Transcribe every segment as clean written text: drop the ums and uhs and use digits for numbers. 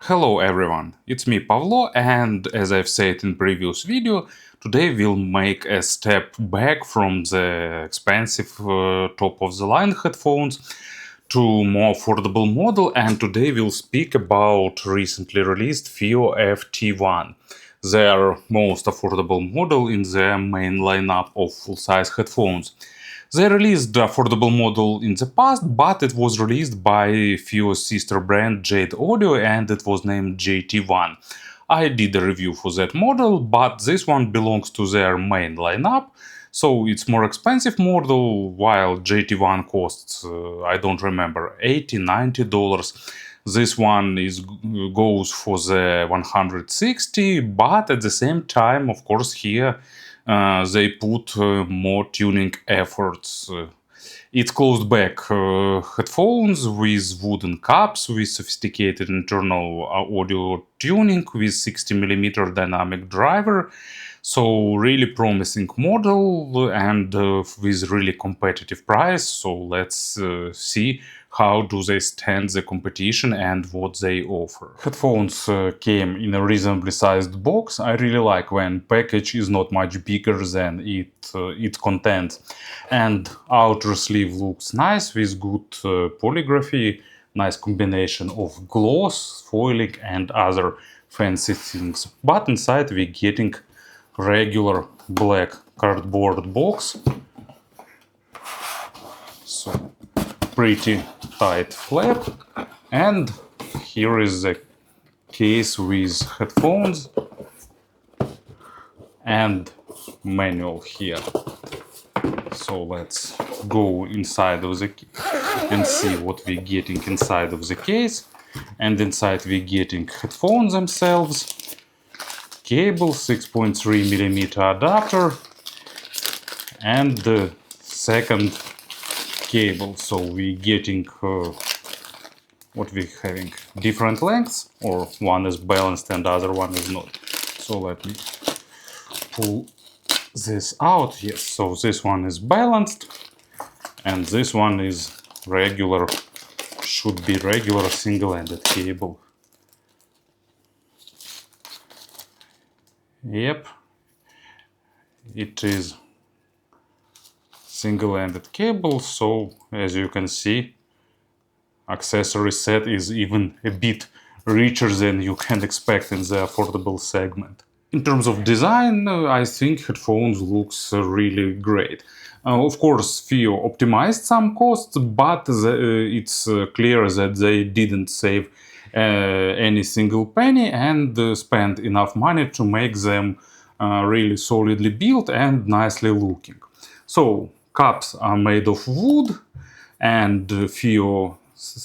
Hello everyone, it's me Pavlo, and as I've said in previous video, today we'll make a step back from the expensive top-of-the-line headphones to more affordable model, and today we'll speak about recently released FiiO FT1, their most affordable model in their main lineup of full-size headphones. They released the affordable model in the past, but it was released by FiiO's sister brand Jade Audio and it was named JT1. I did a review for that model, but this one belongs to their main lineup, so it's more expensive model, while JT1 costs, I don't remember, $80–90. This one goes for the 160, but at the same time, of course, here they put more tuning efforts. It's closed back headphones with wooden caps, with sophisticated internal audio tuning, with 60mm dynamic driver. So really promising model and with really competitive price. So let's see how do they stand the competition and what they offer. Headphones came in a reasonably sized box. I really like when package is not much bigger than its contents. And outer sleeve looks nice with good polygraphy, nice combination of gloss, foiling and other fancy things. But inside we're getting regular black cardboard box. So pretty tight flap, and here is the case with headphones and manual here. So let's go inside of the case and see what we're getting inside of the case. And inside we're getting headphones themselves, cable, 6.3mm adapter, and the second cable. So we're getting what we're having, different lengths, or one is balanced and the other one is not. So let me pull this out. Yes, so this one is balanced and this one is regular, should be regular single-ended cable. Yep, it is single-ended cable, so as you can see, accessory set is even a bit richer than you can expect in the affordable segment. In terms of design, I think headphones looks really great. Of course, FiiO optimized some costs, but it's clear that they didn't save any single penny and spent enough money to make them really solidly built and nicely looking. So cups are made of wood, and FiiO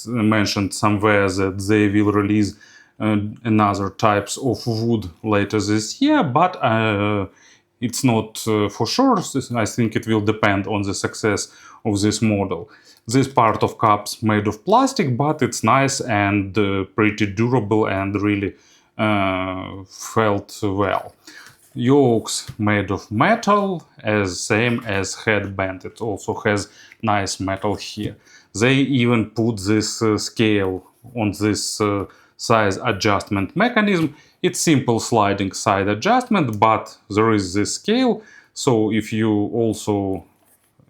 mentioned somewhere that they will release another types of wood later this year, but it's not for sure. I think it will depend on the success of this model. This part of cups made of plastic, but it's nice and pretty durable and really felt well. Yokes made of metal, same as headband. It also has nice metal here. They even put this scale on this size adjustment mechanism. It's simple sliding side adjustment, but there is this scale. So if you also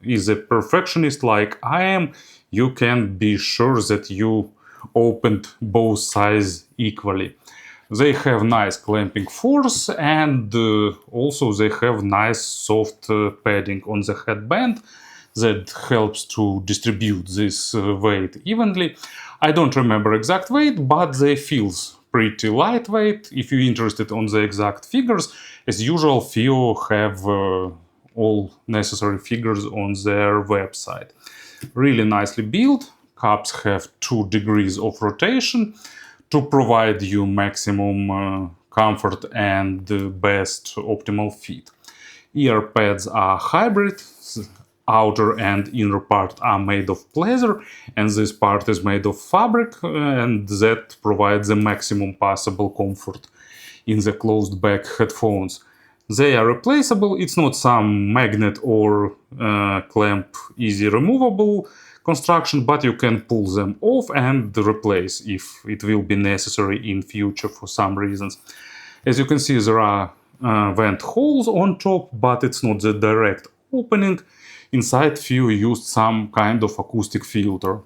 is a perfectionist like I am, you can be sure that you opened both sides equally. They have nice clamping force, and also they have nice soft padding on the headband that helps to distribute this weight evenly. I don't remember exact weight, but they feels pretty lightweight. If you're interested on the exact figures, as usual, FiiO have all necessary figures on their website. Really nicely built. Cups have 2 degrees of rotation to provide you maximum comfort and best optimal fit. Ear pads are hybrid. Outer and inner part are made of pleather, and this part is made of fabric, and that provides the maximum possible comfort in the closed back headphones. They are replaceable. It's not some magnet or clamp easy removable construction, but you can pull them off and replace if it will be necessary in future for some reasons. As you can see, there are vent holes on top, but it's not the direct opening. Inside, FiiO used some kind of acoustic filter.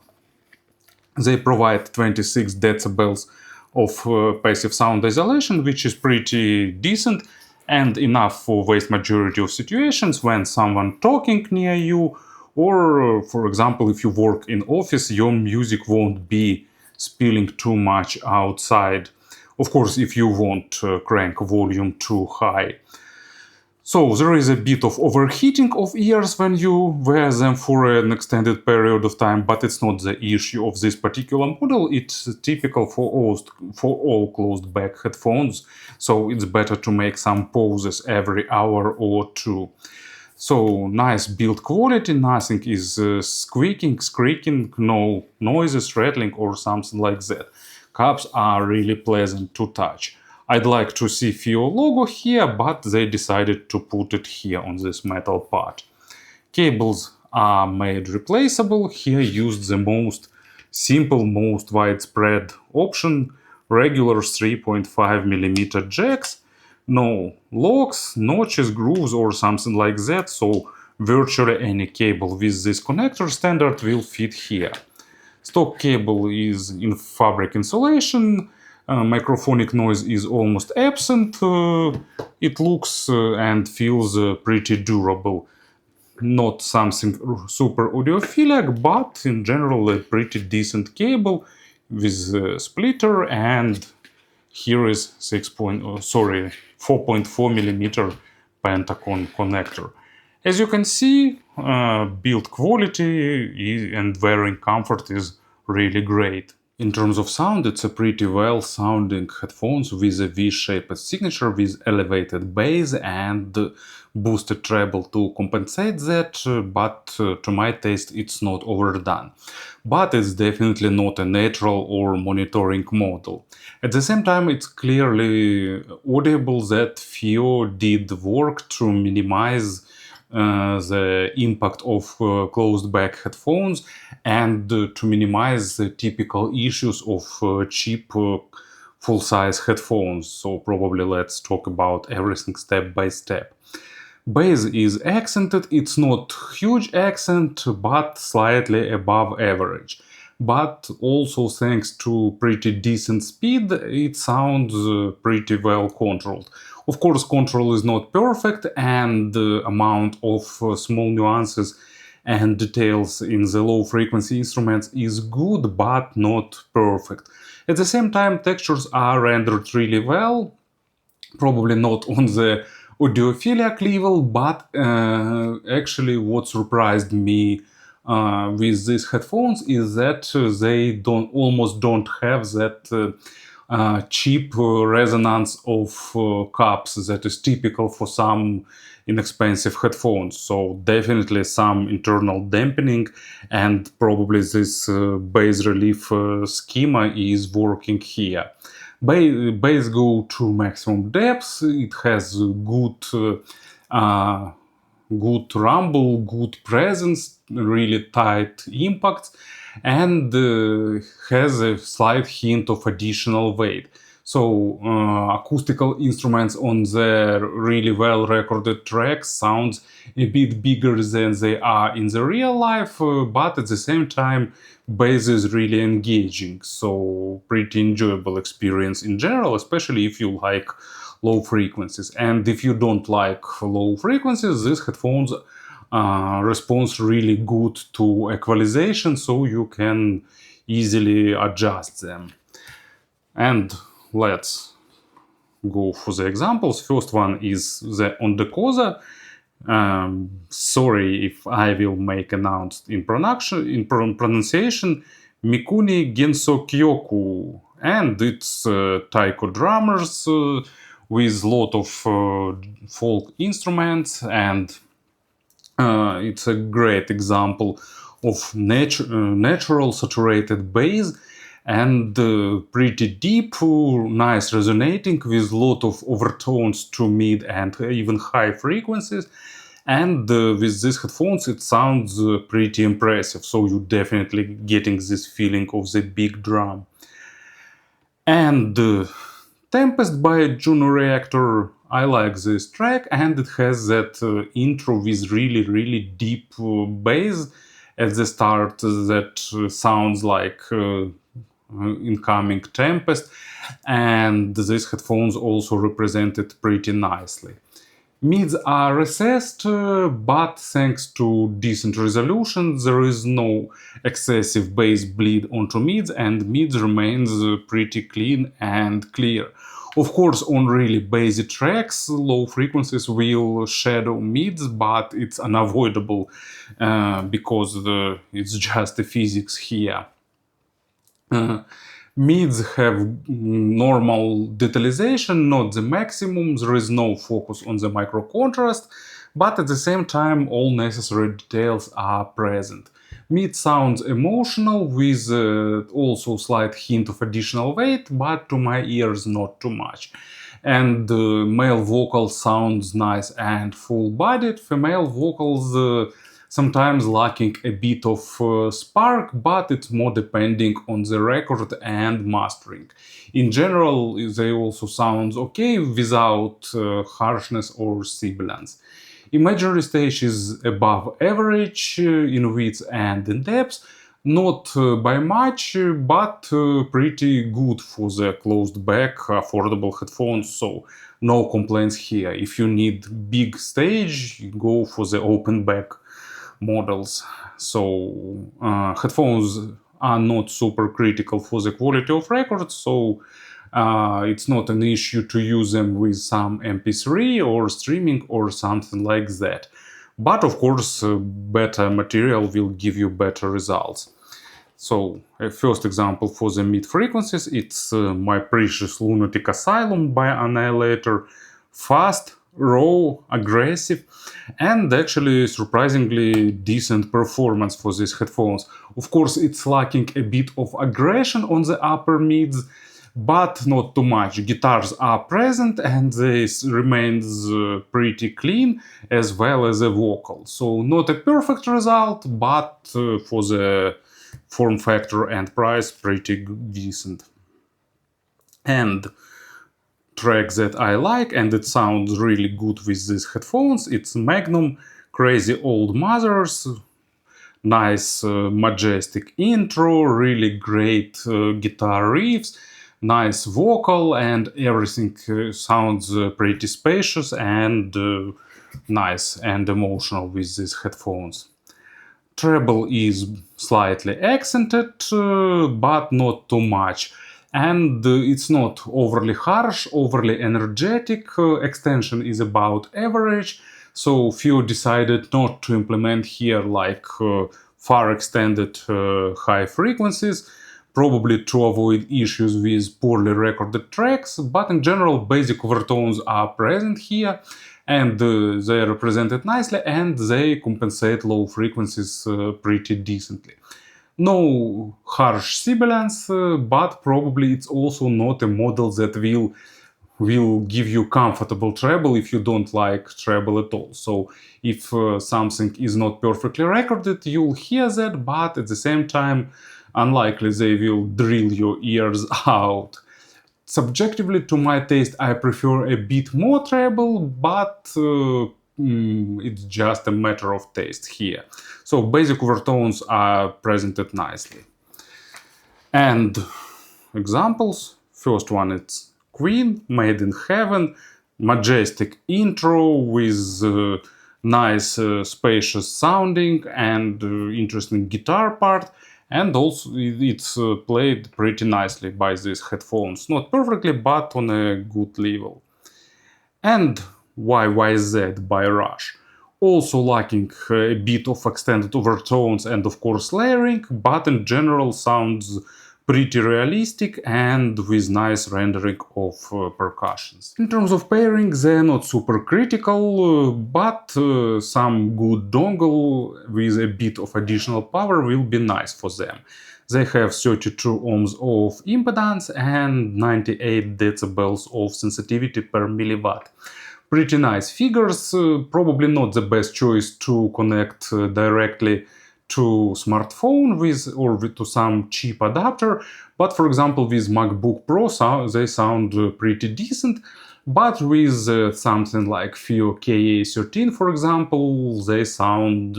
They provide 26 decibels of passive sound isolation, which is pretty decent and enough for vast majority of situations when someone talking near you, or for example, if you work in office, your music won't be spilling too much outside. Of course, if you won't crank volume too high. So there is a bit of overheating of ears when you wear them for an extended period of time, but it's not the issue of this particular model. It's typical for all closed-back headphones, so it's better to make some pauses every hour or two. So nice build quality, nothing is squeaking, squeaking, no noises, rattling or something like that. Cups are really pleasant to touch. I'd like to see FiiO logo here, but they decided to put it here on this metal part. Cables are made replaceable. Here used the most simple, most widespread option, regular 3.5mm jacks. No locks, notches, grooves or something like that, so virtually any cable with this connector standard will fit here. Stock cable is in fabric insulation. Microphonic noise is almost absent. It looks and feels pretty durable. Not something super audiophilic, but in general a pretty decent cable with a splitter, and here is 4.4mm Pentacon connector. As you can see, build quality and wearing comfort is really great. In terms of sound, it's a pretty well-sounding headphones with a V-shaped signature with elevated bass and boosted treble to compensate that, but to my taste it's not overdone. But it's definitely not a natural or monitoring model. At the same time, it's clearly audible that FiiO did work to minimize the impact of closed-back headphones and to minimize the typical issues of cheap full-size headphones. So probably let's talk about everything step by step. Bass is accented. It's not huge accent, but slightly above average. But also thanks to pretty decent speed, it sounds pretty well controlled. Of course, control is not perfect, and the amount of small nuances and details in the low frequency instruments is good, but not perfect. At the same time, textures are rendered really well, probably not on the audiophilic level, but actually what surprised me with these headphones is that they almost don't have that cheap resonance of cups that is typical for some inexpensive headphones. So definitely some internal dampening, and probably this bass relief schema is working here. Bass go to maximum depth. It has good rumble, good presence, really tight impacts, and has a slight hint of additional weight. So acoustical instruments on the really well recorded tracks sounds a bit bigger than they are in the real life, but at the same time bass is really engaging, so pretty enjoyable experience in general, especially if you like low frequencies. And if you don't like low frequencies, these headphones respond really good to equalization, so you can easily adjust them. And let's go for the examples. First one is the Ondekoza. Sorry if I will make announced in pronunciation. Mikuni Gensokyoko, and it's taiko drummers with a lot of folk instruments, and it's a great example of natural saturated bass and pretty deep, nice resonating with a lot of overtones to mid and even high frequencies. And with these headphones it sounds pretty impressive, so you're definitely getting this feeling of the big drum. And Tempest by Juno Reactor, I like this track, and it has that intro with really deep bass at the start that sounds like incoming Tempest, and these headphones also represent it pretty nicely. Mids are recessed, but thanks to decent resolution, there is no excessive bass bleed onto mids, and mids remains pretty clean and clear. Of course, on really bassy tracks, low frequencies will shadow mids, but it's unavoidable because it's just the physics here. Mids have normal detalization, not the maximum. There is no focus on the micro contrast, but at the same time all necessary details are present. Mid sounds emotional with also slight hint of additional weight, but to my ears not too much. And male vocal sounds nice and full-bodied. Female vocals sometimes lacking a bit of spark, but it's more depending on the record and mastering. In general, they also sound okay without harshness or sibilance. Imaginary stage is above average in width and in depth, not by much, but pretty good for the closed back affordable headphones, so no complaints here. If you need big stage, go for the open back models. So headphones are not super critical for the quality of records, so it's not an issue to use them with some MP3 or streaming or something like that. But of course, better material will give you better results. So a first example for the mid frequencies, it's my precious Lunatic Asylum by Annihilator. Fast, raw, aggressive, and actually surprisingly decent performance for these headphones. Of course, it's lacking a bit of aggression on the upper mids, but not too much. Guitars are present and this remains pretty clean, as well as a vocal. So not a perfect result, but for the form factor and price, pretty decent. And track that I like and it sounds really good with these headphones, it's Magnum, Crazy Old Mothers. Nice majestic intro, really great guitar riffs, nice vocal, and everything sounds pretty spacious and nice and emotional with these headphones. Treble is slightly accented, but not too much. And it's not overly harsh, overly energetic. Extension is about average. So FiiO decided not to implement here like far extended high frequencies, probably to avoid issues with poorly recorded tracks, but in general basic overtones are present here and they are represented nicely and they compensate low frequencies pretty decently. No harsh sibilance, but probably it's also not a model that will give you comfortable treble if you don't like treble at all. So if something is not perfectly recorded, you'll hear that, but at the same time, unlikely they will drill your ears out. Subjectively, to my taste, I prefer a bit more treble, but it's just a matter of taste here. So basic overtones are presented nicely. And examples, first one it's Queen, Made in Heaven, majestic intro with nice spacious sounding and interesting guitar part, and also it's played pretty nicely by these headphones. Not perfectly, but on a good level. And YYZ by Rush. Also lacking a bit of extended overtones and of course layering, but in general sounds pretty realistic and with nice rendering of percussions. In terms of pairing, they're not super critical, but some good dongle with a bit of additional power will be nice for them. They have 32 ohms of impedance and 98 decibels of sensitivity per milliwatt. Pretty nice figures, probably not the best choice to connect directly to smartphone with or to some cheap adapter, but for example with MacBook Pro they sound pretty decent. But with something like FiiO KA13, for example, they sound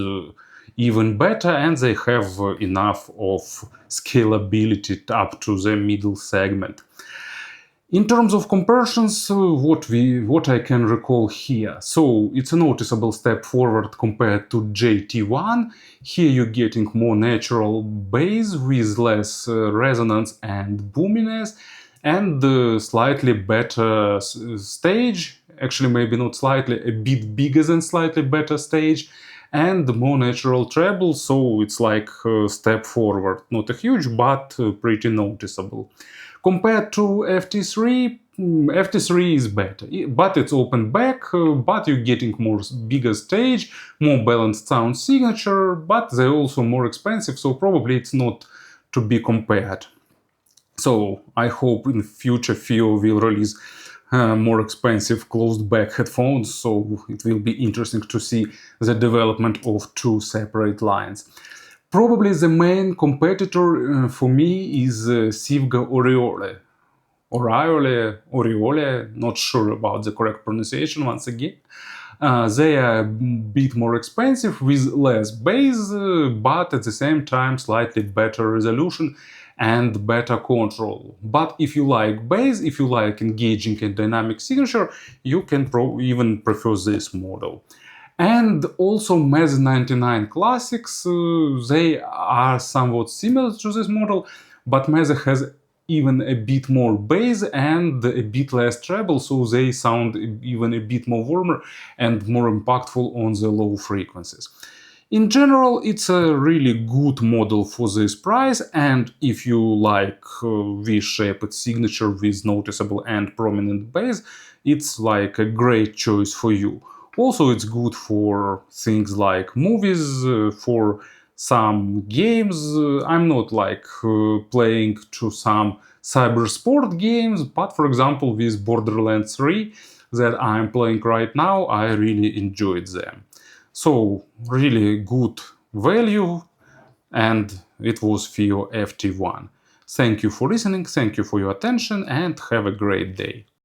even better, and they have enough of scalability up to the middle segment. In terms of comparisons, what I can recall here. So it's a noticeable step forward compared to JT1. Here you're getting more natural bass with less resonance and boominess, and slightly better stage. Actually, maybe not slightly, a bit bigger than slightly better stage, and more natural treble. So it's like a step forward. Not a huge, but pretty noticeable. Compared to FT3, FT3 is better, but it's open back, but you're getting more bigger stage, more balanced sound signature, but they're also more expensive, so probably it's not to be compared. So I hope in future FiiO will release more expensive closed back headphones, so it will be interesting to see the development of two separate lines. Probably the main competitor for me is Sivga Oriole. Oriole, not sure about the correct pronunciation once again. They are a bit more expensive with less bass, but at the same time slightly better resolution and better control. But if you like bass, if you like engaging and dynamic signature, you can even prefer this model. And also Meze 99 Classics, they are somewhat similar to this model, but Meze has even a bit more bass and a bit less treble, so they sound even a bit more warmer and more impactful on the low frequencies. In general, it's a really good model for this price, and if you like V-shaped signature with noticeable and prominent bass, it's like a great choice for you. Also, it's good for things like movies, for some games. I'm not like playing to some cyber sport games, but for example, with Borderlands 3 that I'm playing right now, I really enjoyed them. So, really good value, and it was FiiO FT1. Thank you for listening, thank you for your attention, and have a great day.